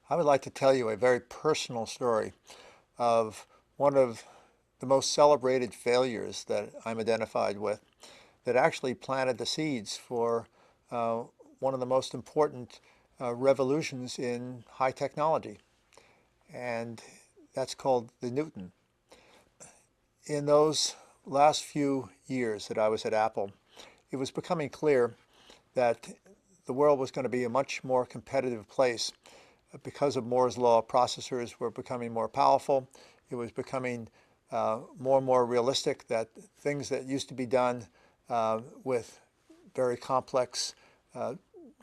I would like to tell you a very personal story of one of the most celebrated failures that I'm identified with that actually planted the seeds for uh, one of the most important revolutions in high technology, and that's called the Newton. In those last few years that I was at Apple, it was becoming clear that the world was going to be a much more competitive place because of Moore's law. Processors were becoming more powerful. It was becoming more and more realistic that things that used to be done with very complex uh,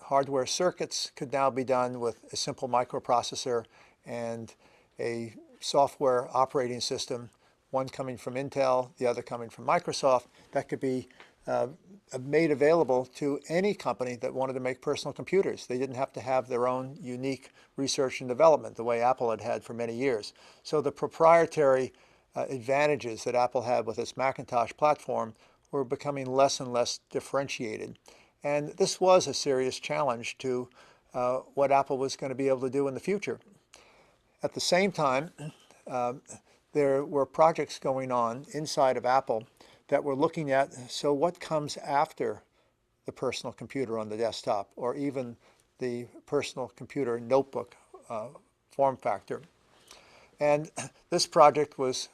hardware circuits could now be done with a simple microprocessor and a software operating system, one coming from Intel, the other coming from Microsoft, that could be uh, made available to any company that wanted to make personal computers. They didn't have to have their own unique research and development the way Apple had had for many years. So the proprietary advantages that Apple had with its Macintosh platform were becoming less and less differentiated. And this was a serious challenge to what Apple was going to be able to do in the future. At the same time, uh, there were projects going on inside of Apple that were looking at, so what comes after the personal computer on the desktop, or even the personal computer notebook uh, form factor. And this project was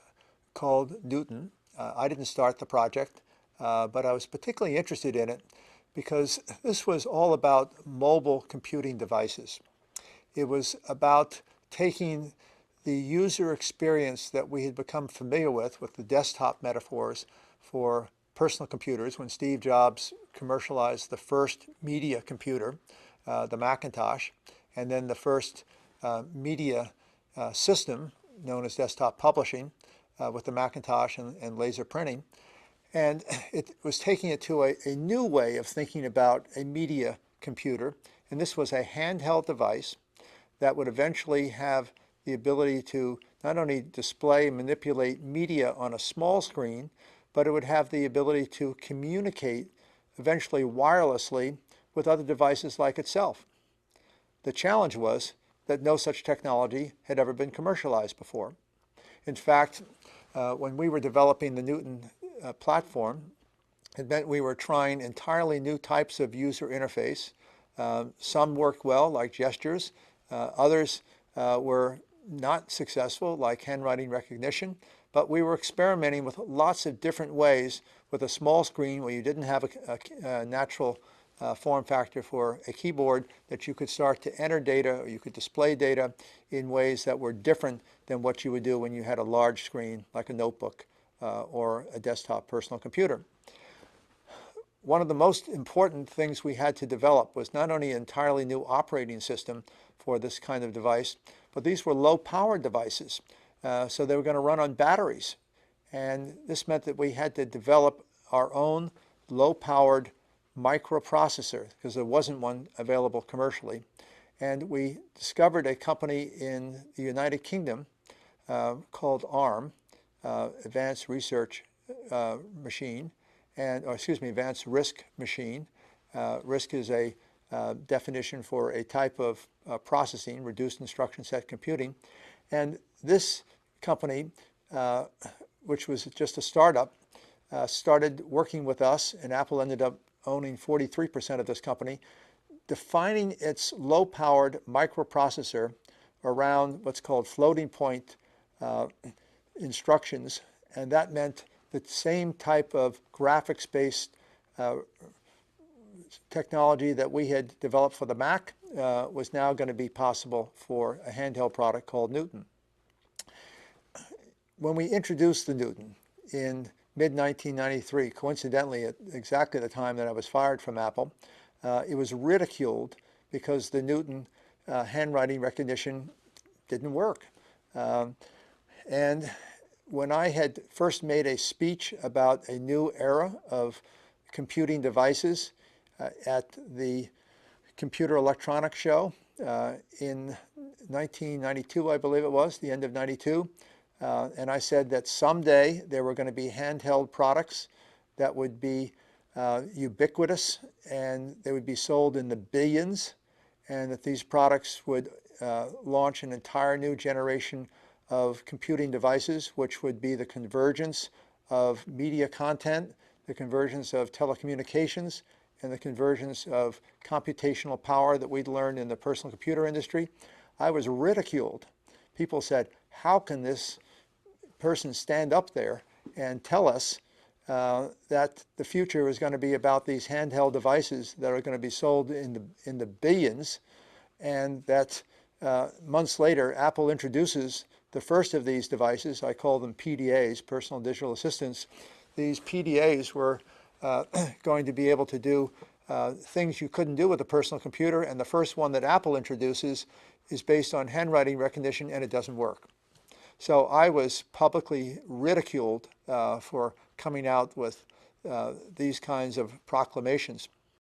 called Newton. I didn't start the project, but I was particularly interested in it because this was all about mobile computing devices. It was about taking the user experience that we had become familiar with the desktop metaphors for personal computers when Steve Jobs commercialized the first media computer, the Macintosh, and then the first media system known as desktop publishing with the Macintosh and laser printing. And it was taking it to a new way of thinking about a media computer. And this was a handheld device that would eventually have the ability to not only display and manipulate media on a small screen, but it would have the ability to communicate eventually wirelessly with other devices like itself. The challenge was that no such technology had ever been commercialized before. In fact, when we were developing the Newton platform, it meant we were trying entirely new types of user interface. Some worked well, like gestures. Others were not successful, like handwriting recognition. But we were experimenting with lots of different ways with a small screen where you didn't have a natural form factor for a keyboard, that you could start to enter data or you could display data in ways that were different than what you would do when you had a large screen like a notebook or a desktop personal computer. One of the most important things we had to develop was not only an entirely new operating system for this kind of device, but these were low-powered devices. So they were going to run on batteries. And this meant that we had to develop our own low-powered microprocessor because there wasn't one available commercially. And we discovered a company in the United Kingdom called ARM, Advanced Research Machine, or excuse me, Advanced RISC Machine. RISC is a definition for a type of processing, reduced instruction set computing. And this company, which was just a startup, started working with us, and Apple ended up owning 43% of this company, defining its low-powered microprocessor around what's called floating point instructions. And that meant the same type of graphics-based technology that we had developed for the Mac was now going to be possible for a handheld product called Newton. When we introduced the Newton in mid-1993, coincidentally at exactly the time that I was fired from Apple, it was ridiculed because the Newton handwriting recognition didn't work. And when I had first made a speech about a new era of computing devices at the Computer Electronics Show in 1992, I believe it was, the end of 92, and I said that someday there were going to be handheld products that would be ubiquitous and they would be sold in the billions, and that these products would launch an entire new generation of computing devices, which would be the convergence of media content, the convergence of telecommunications, and the convergence of computational power that we'd learned in the personal computer industry. I was ridiculed. People said, how can this person stand up there and tell us that the future is going to be about these handheld devices that are going to be sold in the billions, and that months later Apple introduces the first of these devices. I call them PDAs, personal digital assistants. These PDAs were going to be able to do things you couldn't do with a personal computer, and the first one that Apple introduces is based on handwriting recognition, and it doesn't work. So I was publicly ridiculed for coming out with these kinds of proclamations.